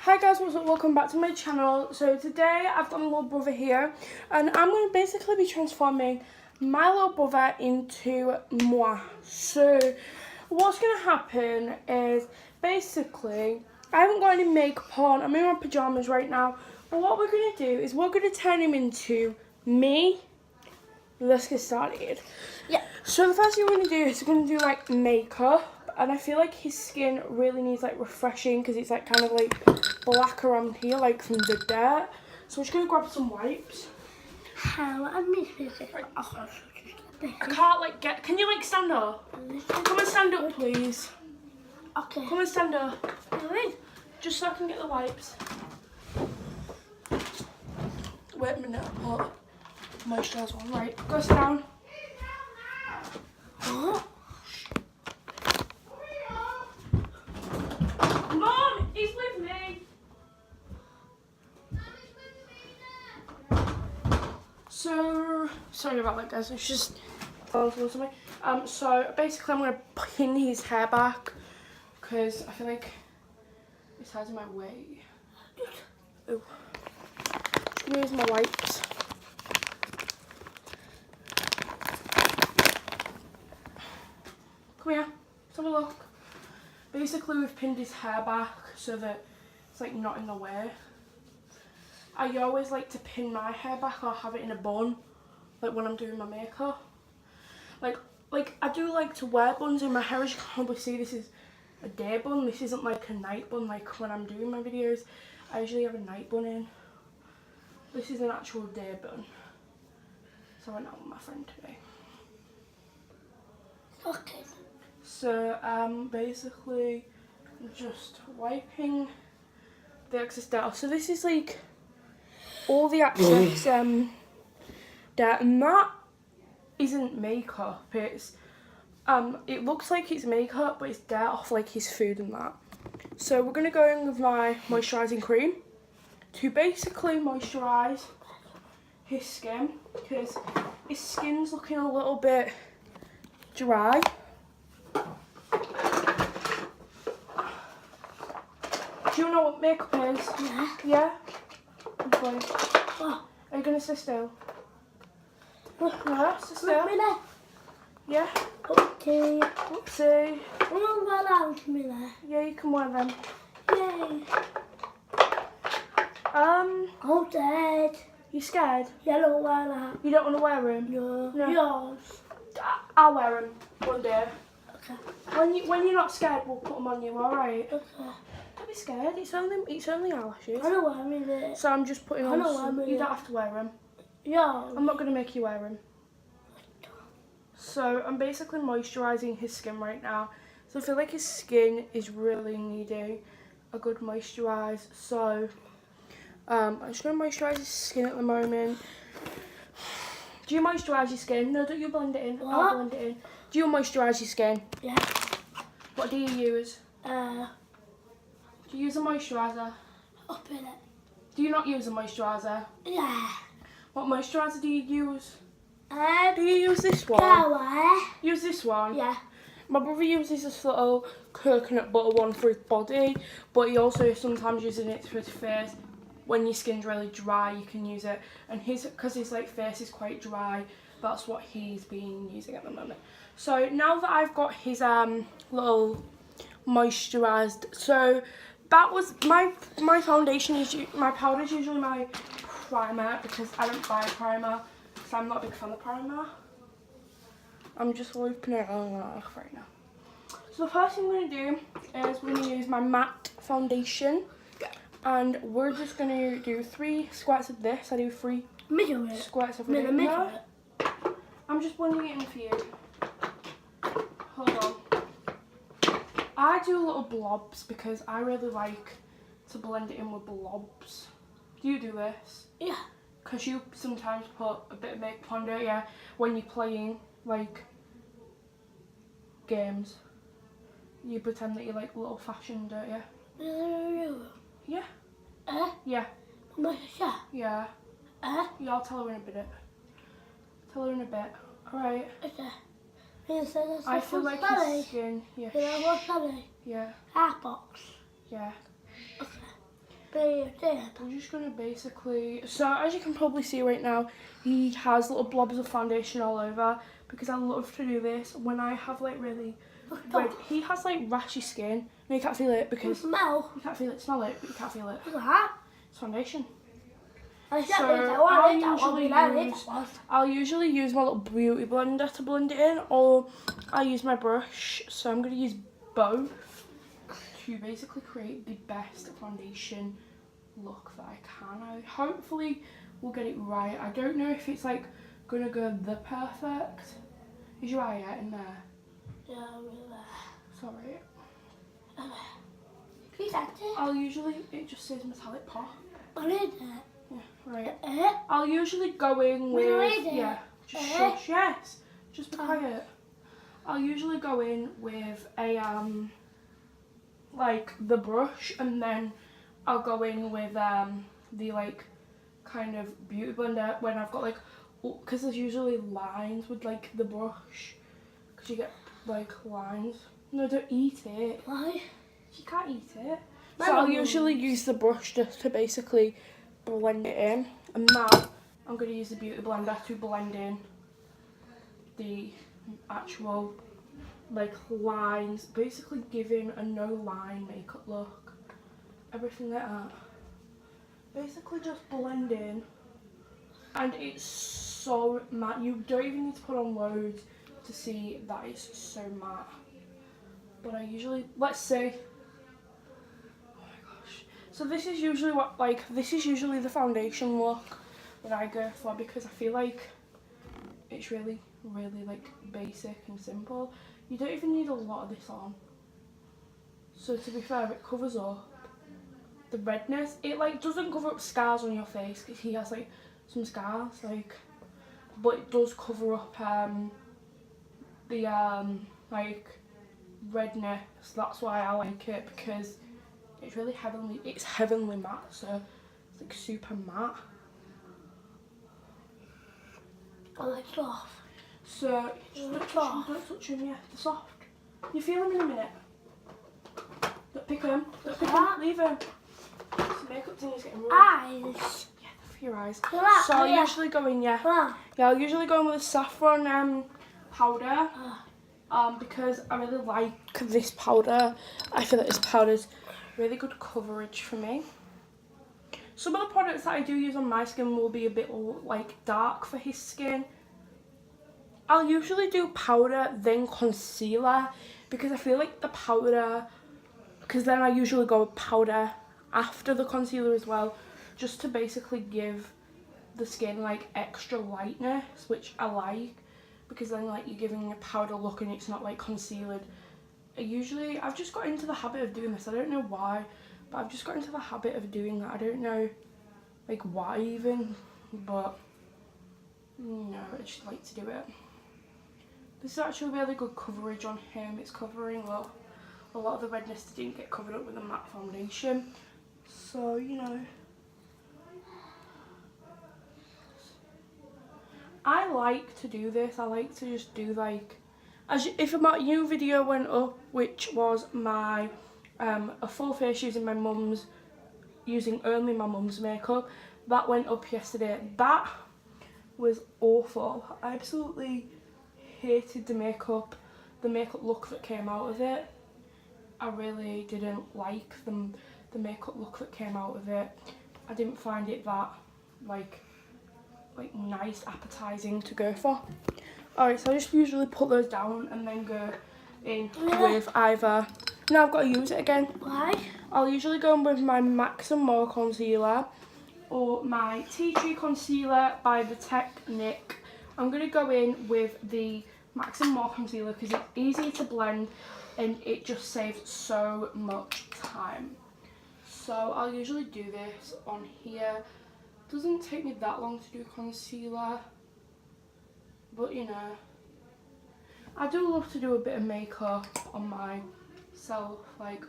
Hi guys, what's up? Welcome back to my channel. So today I've got my little brother here and I'm going to basically be transforming my little brother into moi. So what's going to happen is basically I haven't got any makeup on. I'm in my pyjamas right now. But what we're going to do is we're going to turn him into me. Let's get started. Yeah. So the first thing we're going to do is we're going to do like makeup. And I feel like his skin really needs like refreshing because it's like kind of like black around here, like from the dirt. So I'm just going to grab some wipes. How am I can't like get, can you like stand up? Come and stand up please. Okay. Come and stand up. Just so I can get the wipes. Wait a minute, I'll put moisturiser on. Right, go sit down. What? Mom, he's with me. So, sorry about that guys, it's just falling towards me. So basically I'm going to pin his hair back because I feel like it's out of my way. Oh. Just going to use my wipes. Come here, let's have a look. Basically we've pinned his hair back so that it's like not in the way. I always like to pin my hair back or have it in a bun, like when I'm doing my makeup. Like I do like to wear buns in my hair. As you can probably see, this is a day bun. This isn't like a night bun like when I'm doing my videos. I usually have a night bun in. This is an actual day bun. So I went out with my friend today. Okay. So basically just wiping the excess dirt off. So this is like all the excess dirt, and that isn't makeup. It's it looks like it's makeup, but it's dirt off like his food and that. So we're gonna go in with my moisturising cream to basically moisturise his skin because his skin's looking a little bit dry. Do you know what makeup is? Yeah. Yeah? Okay. Oh. Are you gonna sit still? Yeah. Sit still. Yeah? Okay. Oopsie. Oh, well, me there. Yeah, you can wear them. Yay. Oh, Dad. You scared? Yellow wear You don't want to wear them? No. No. Yours. I'll wear them one day. Okay. When you're not scared, we'll put them on you. All right? Okay. Don't be scared. It's only eyelashes. I know what I mean. It. So I'm just putting I on. know what I Some, mean. you don't have to wear them. Yours. I'm not gonna make you wear them. So I'm basically moisturising his skin right now. So I feel like his skin is really needing a good moisturise. So I'm just going to moisturise his skin at the moment. Do you moisturise your skin? No, don't you blend it in. What? I'll blend it in. Do you moisturise your skin? Yeah. What do you use? Do you use a moisturiser? Up in it. Do you not use a moisturiser? Yeah. What moisturiser do you use? Do Do you use this one? go Use this one? Yeah. My brother uses this little coconut butter one for his body, but he also sometimes uses it for his face. When your skin's really dry, you can use it. And because his like face is quite dry, that's what he's been using at the moment. So now that I've got his little moisturised, so that was my foundation is my powder is usually my primer because I don't buy primer because I'm not a big fan of primer. I'm just opening it right now. So the first thing I'm going to do is we're going to use my matte foundation. And we're just going to do 3 squirts of this. I do 3 squirts of it. No, I'm just blending it in for you. Hold on. I do little blobs because I really like to blend it in with blobs. Do you do this? Yeah. Because you sometimes put a bit of makeup on, don't you? When you're playing like games. You pretend that you're like little fashioned, don't you? Yeah. Yeah. Yeah. Yeah, I'll tell her in a bit. Tell her in a bit. Alright. Okay. I feel like his skin. Yeah. Yeah. Hair box. Yeah. Okay. Be a dip. I'm just gonna basically, so as you can probably see right now, he has little blobs of foundation all over because I love to do this when I have like really red, he has like rashy skin. No, you can't feel it Can because smell. you can't feel it, smell it, but you can't feel it. What's that? It's foundation. I So, I'll usually use my little beauty blender to blend it in, or I'll use my brush. So I'm going to use both to basically create the best foundation look that I can. I hopefully will get it right. I don't know if it's like going to go the perfect. Is your eye yet in there? Yeah, really there. Sorry. Please act it. I'll usually, it just says metallic pop. I need it. Yeah, right. I'll usually go in with, Really? yeah, just shush, yes, just be quiet. I'll usually go in with a, like the brush, and then I'll go in with, the like, kind of beauty blender when I've got like, because there's usually lines with like the brush, because you get like lines. No, don't eat it. Why? You can't eat it. So I'll usually use the brush just to basically blend it in, and now I'm going to use the beauty blender to blend in the actual like lines, basically giving a no line makeup look, everything like that. Basically just blend in, and it's so matte. You don't even need to put on loads to see that it's so matte. But I usually, let's see. So this is usually this is usually the foundation look that I go for, because I feel like it's really, really like basic and simple. You don't even need a lot of this on. So to be fair, it covers up the redness. It like doesn't cover up scars on your face, because he has like some scars, like, but it does cover up the like redness. That's why I like it, because it's really heavenly. It's heavenly matte, so it's like super matte. I like soft. So don't touch them, yeah, they're soft. You feel them in a minute. Don't pick them. Don't pick them. Leave them. This makeup thing is getting ruined. Eyes. Yeah, for your eyes. Come So I'll usually go in, yeah. Yeah, I'll usually go in with a saffron powder. Because I really like this powder. I feel like this powder's really good coverage for me. Some of the products that I do use on my skin will be a bit like dark for his skin. I'll usually do powder then concealer, because I feel like the powder, because then I usually go with powder after the concealer as well, just to basically give the skin like extra lightness, which I like, because then like you're giving a powder look and it's not like concealed. I've just got into the habit of doing this. I don't know why, but I've just got into the habit of doing that. I don't know like why even, but no, I just like to do it. This is actually really good coverage on him. It's covering up a lot of the redness that didn't get covered up with the matte foundation. So, you know, I like to do this. I like to just do like, if my new video went up, which was my a full face using only my mum's makeup, that went up yesterday. That was awful. I absolutely hated the makeup look that came out of it. I really didn't like the makeup look that came out of it. I didn't find it that like nice, appetizing to go for. Alright, so I just usually put those down and then go in with either, now I've got to use it again. Why? I'll usually go in with my Max & More concealer or my Tea Tree concealer by the Technic. I'm going to go in with the Max & More concealer because it's easy to blend and it just saves so much time. So I'll usually do this on here. Doesn't take me that long to do concealer, but you know, I do love to do a bit of makeup on myself. Like,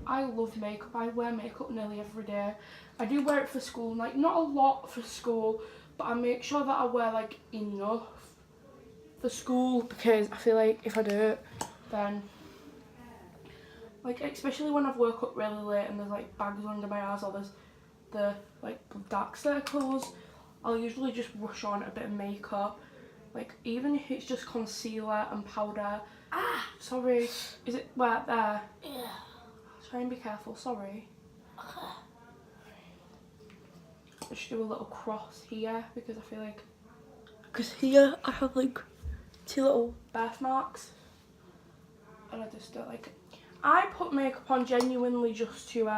I love makeup. I wear makeup nearly every day. I do wear it for school, like not a lot for school, but I make sure that I wear like enough for school, because I feel like if I do it, then Like, especially when I've woke up really late and there's like bags under my eyes or there's the like dark circles, I'll usually just rush on a bit of makeup. Like, even if it's just concealer and powder. Ah! Sorry, is it right there? Yeah. Try and be careful, sorry. Okay. I should do a little cross here because I feel like, because here I have like 2 little birthmarks and I just don't like it. I put makeup on genuinely just to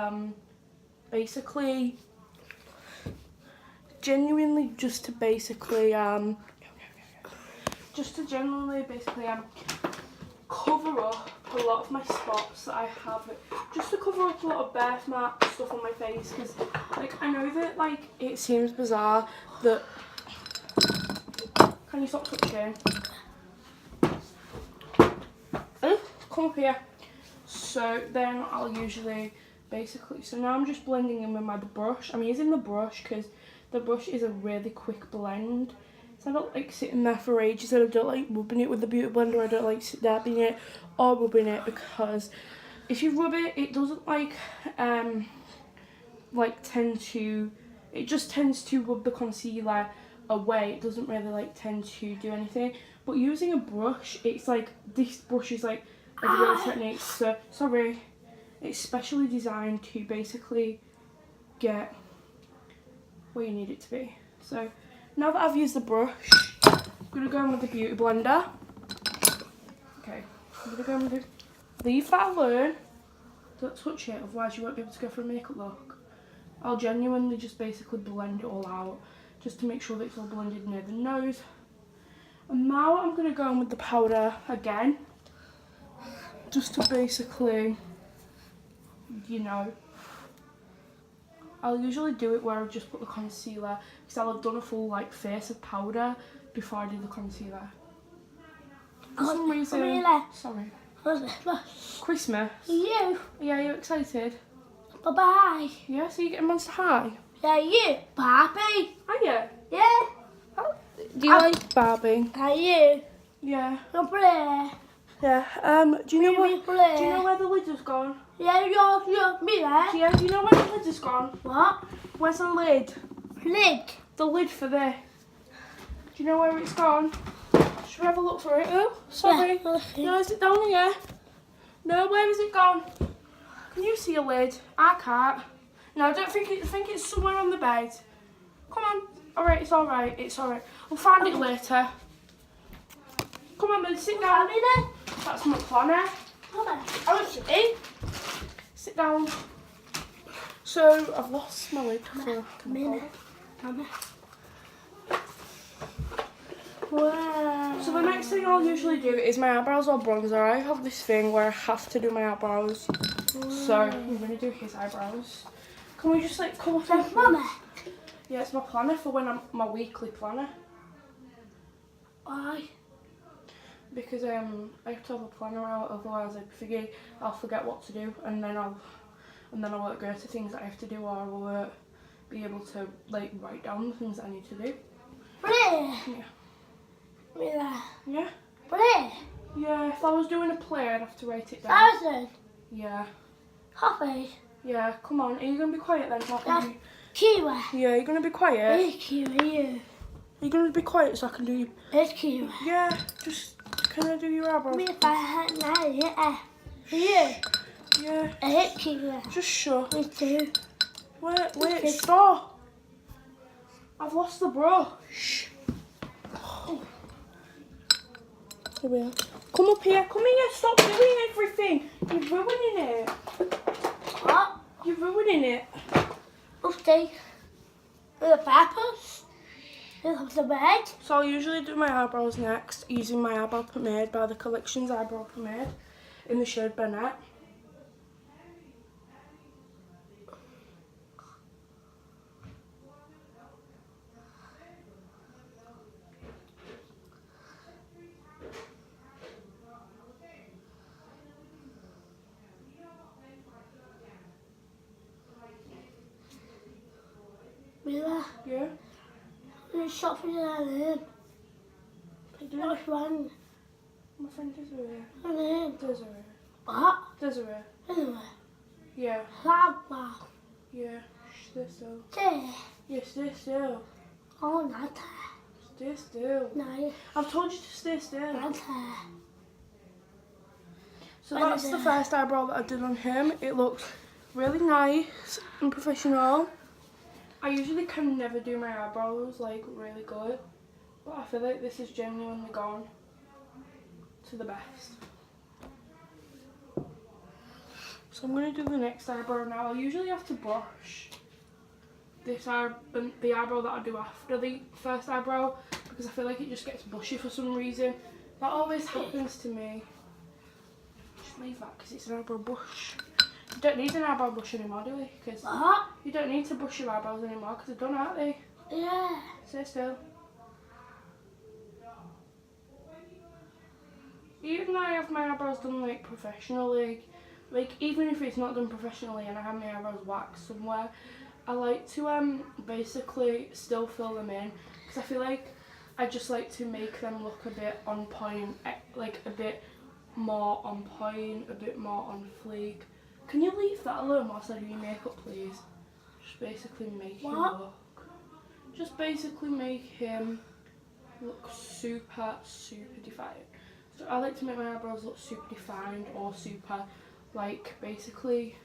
basically genuinely cover up a lot of my spots that I have, just to cover up a lot of birthmark stuff on my face, because like I know that like it seems bizarre that, can you stop touching? Oh, come up here. So then I'll usually basically, so now I'm just blending in with my brush. I'm using the brush because the brush is a really quick blend. So I don't like sitting there for ages, and I don't like rubbing it with the beauty blender. I don't like dabbing it or rubbing it, because if you rub it, it doesn't like tend to, it just tends to rub the concealer away. It doesn't really like tend to do anything. But using a brush, it's like, this brush is like a real technique. So sorry, it's specially designed to basically get where you need it to be. So now that I've used the brush, I'm gonna go in with the beauty blender. Okay, I'm gonna go in with the, leave that alone. Don't touch it, otherwise you won't be able to go for a makeup look. I'll genuinely just basically blend it all out, just to make sure that it's all blended near the nose. And now I'm gonna go in with the powder again, just to basically, you know, I'll usually do it where I just put the concealer, because I'll have done a full like face of powder before I do the concealer. For some reason, sorry. Christmas? You. Yeah, you excited? Bye-bye. Yeah, so you getting Monster High? Yeah, you. Barbie. Are you? Yeah. Do you like Barbie? Are you? Yeah. You're play. Yeah. Do you know Really what? play. Do you know where the lid has gone? Yeah, you're me there. Yeah. Do you know where the lid has gone? What? Where's the lid? Lid. The lid for this. Do you know where it's gone? Should we have a look for it? Oh, sorry. Yeah. No, is it down here? No, where has it gone? Can you see a lid? I can't. No, I don't think it. I think it's somewhere on the bed. Come on. Alright, it's alright. It's alright. We'll find it later. Come on, then, sit down. That's my planner. I want to eat. Sit down. So, I've lost my lid. Come in. Wow. So the next thing I'll usually do is my eyebrows or bronzer. I have this thing where I have to do my eyebrows. So I'm going to do his eyebrows. Can we just like come up and... Mama. Yeah, it's my planner for when I'm my weekly planner. Why? Because I have to have a planner out, otherwise I'll forget what to do, and then I won't go to things that I have to do, or I won't be able to like write down the things that I need to do. Play. Yeah. Yeah? Play. Yeah, if I was doing a play I'd have to write it down. 1,000. Yeah. Coffee. Yeah, come on. Are you going to be quiet then? So I can do... Kiwi. Yeah, you're going to be quiet? It's kiwi. You're going to be quiet so I can do you... It's kiwi. Yeah, just... Can I do your eyebrows? Me yeah. You. Yeah. I hate kiwi. Just shut. Me too. Wait, stop. I've lost the brush. Here we are. Come up here. Come here. Stop doing everything. You're ruining it. What? You're ruining it. Okay. With the peppers. With the bed. So I'll usually do my eyebrows next using my eyebrow pomade by the Collections eyebrow pomade in the shade Burnett. Mila. Yeah? There's shop for the Which one? My friend Desiree. Her name. Desiree. What? Desiree. Anyway, Yeah. wow. Yeah. Stay still. There. Yeah, stay still. Oh, not there. Stay still. No, I've told you to stay still. not there. So that's the first eyebrow that I did on him. It looks really nice and professional. I usually can never do my eyebrows like really good, but I feel like this has genuinely gone to the best. So I'm going to do the next eyebrow now. I usually have to brush this the eyebrow that I do after the first eyebrow because I feel like it just gets bushy for some reason. That always happens to me. Just leave that because it's an eyebrow brush. You don't need an eyebrow brush anymore, do we? Because What? you don't need to brush your eyebrows anymore because they're done, aren't they? Yeah. Stay still. Even though I have my eyebrows done like professionally, like even if it's not done professionally and I have my eyebrows waxed somewhere, I like to basically still fill them in because I feel like I just like to make them look a bit on point, like a bit more on point, a bit more on fleek. Can you leave that alone whilst I do your makeup, please? Just basically make him look. Just basically make him look super defined. So I like to make my eyebrows look super defined or super, like, basically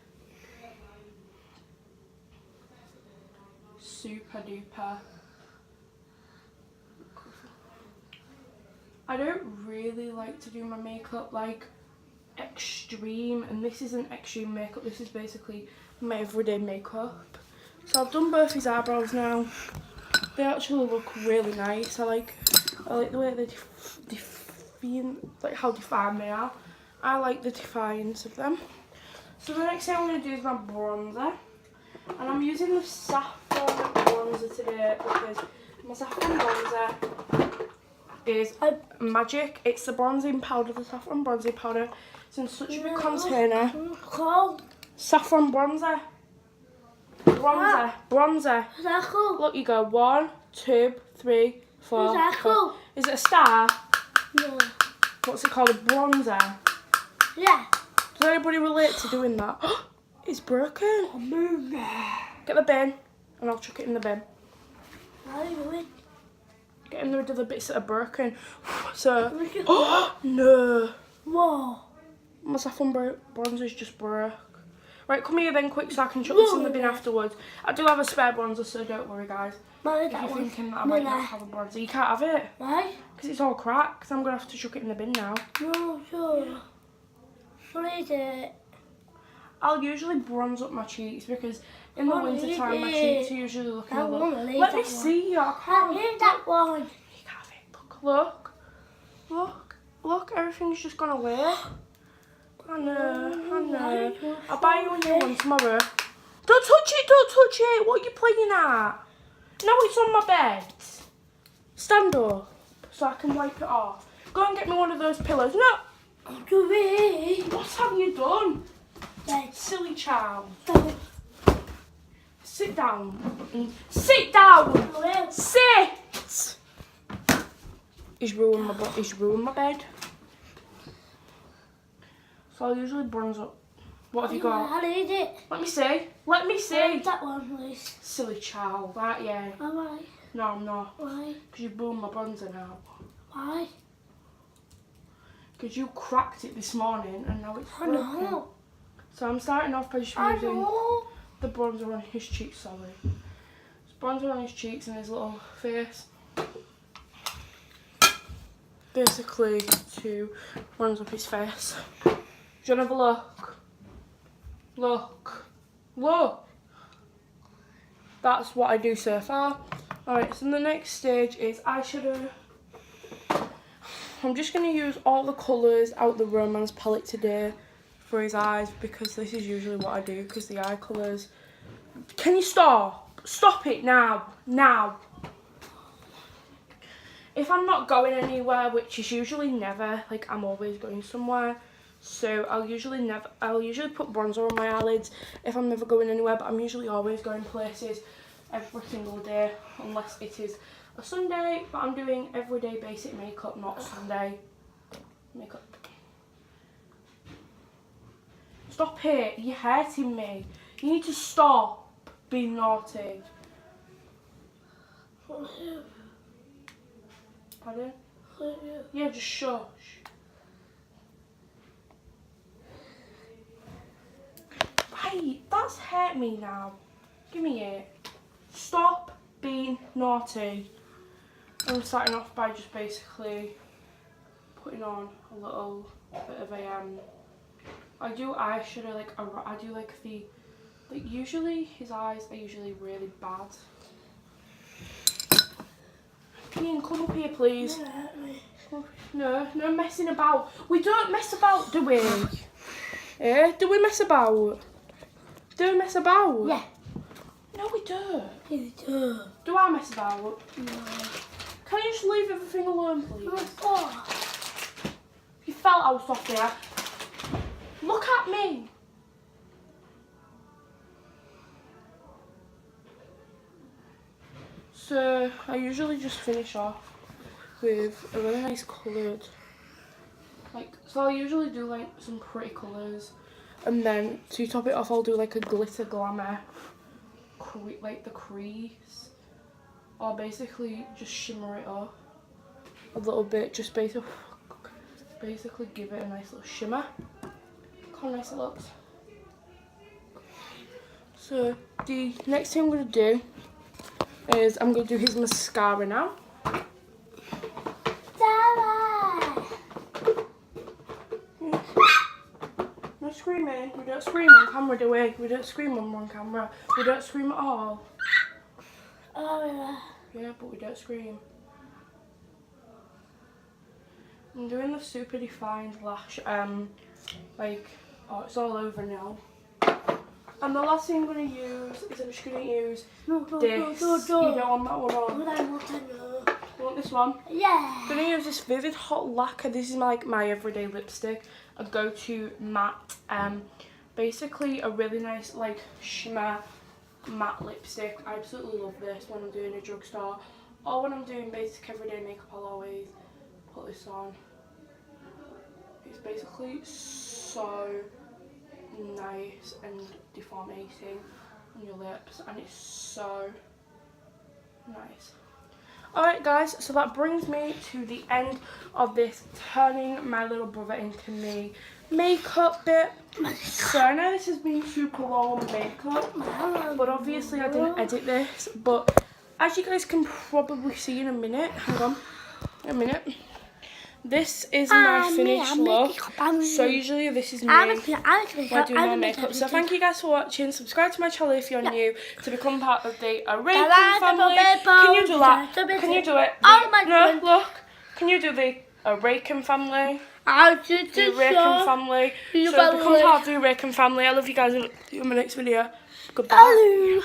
super duper. I don't really like to do my makeup like extreme, and this isn't extreme makeup, this is basically my everyday makeup. So I've done both his eyebrows now. They actually look really nice. I like the way they define, like how defined they are. I like the defiance of them. So the next thing I'm going to do is my bronzer. And I'm using the saffron bronzer today because my saffron bronzer is magic. It's the bronzing powder, the saffron bronzing powder. It's in such a big container. Saffron bronzer. Bronzer. Is that cool? Look, you go 1, 2, 3, 4. Is that cool? Is it a star? No. What's it called? A bronzer. Yeah. Does anybody relate to doing that? It's broken. Get the bin and I'll chuck it in the bin. How are you doing? Getting rid of the bits that are broken. So, no. Whoa. My saffron bronzer's just broke. Right, come here then quick so I can chuck this in the bin afterwards. I do have a spare bronzer, so don't worry guys. If you're thinking that I might not have a bronzer, you can't have it. Why? Because it's all cracked. I'm going to have to chuck it in the bin now. No, sure. What is it? I'll usually bronze up my cheeks because in the winter time my cheeks are usually looking a little... Let me see you. I can't leave that one. You can't have it. Look, everything's just gone away. I know. I'll buy you a new one tomorrow. Don't touch it. What are you playing at? No, it's on my bed. Stand up so I can wipe it off. Go and get me one of those pillows. No. What have you done? Silly child. Sit down. Sit down. Sit. He's ruined my bed. So I'll usually bronze up. What have you got? I need it. Let me see. That one, please. Silly child, aren't you? Why? No, I'm not. Why? Because you ruined my bronzer now. Why? Because you cracked it this morning and now it's broken. I know. So I'm starting off by just using the bronzer on his cheeks, sorry. It's bronzer on his cheeks and his little face. Basically to bronze up his face. Do you want to have a look? Look! That's what I do so far. Alright, so the next stage is eyeshadow. I'm just going to use all the colours out the Romance palette today for his eyes because this is usually what I do because the eye colours... Can you stop? Stop it now. Now. If I'm not going anywhere, which is usually never, like I'm always going somewhere, so I'll usually put bronzer on my eyelids if I'm never going anywhere, but I'm usually always going places every single day unless it is a Sunday, but I'm doing everyday basic makeup, not Sunday makeup. Stop it. You're hurting me. You need to stop being naughty. Pardon? Yeah, just shush. Hey, that's hurt me now. Give me it. Stop being naughty. I'm starting off by just basically putting on a little bit of a I do eyeshadow I do like the usually his eyes are usually really bad. Ian, come up here please. No messing about. We don't mess about, do we? Yeah, do we mess about? Do we mess about? Yeah. No, we don't. Yeah, we do. Do I mess about? No. Can you just leave everything alone, please? Oh. You felt I was soft here. Look at me. So I usually just finish off with a really nice coloured, so I'll usually do like some pretty colours, and then to top it off I'll do like a glitter glamour, like the crease, or basically just shimmer it up a little bit, just basically give it a nice little shimmer. Look how nice it looks. So the next thing I'm going to do is I'm going to do his mascara now. No screaming. We don't scream on camera, do we? We don't scream on camera. We don't scream at all. Oh, Yeah, but we don't scream. I'm doing the super defined lash, it's all over now. And the last thing I'm going to use is I'm just going to use this. You don't want that one on. You want this one? Yeah. I'm going to use this Vivid Hot Lacquer. This is my everyday lipstick. A go-to matte. Basically a really nice shimmer matte lipstick. I absolutely love this when I'm doing a drugstore. Or when I'm doing basic everyday makeup, I'll always put this on. It's basically so nice and deformating on your lips, and it's so nice. Alright guys, so that brings me to the end of this turning my little brother into me makeup bit. So I know this has been super long makeup, but obviously I didn't edit this, but as you guys can probably see in a minute, hang on, a minute. This is my finished look. So usually this is me when I do my makeup. So thank you guys for watching. Subscribe to my channel if you're new to become part of the Araken family. Can you do that? Can you do it? No, look. Can you do the Araken family? The Araken family. So become part of the Araken family. I love you guys. See you in my next video. Goodbye.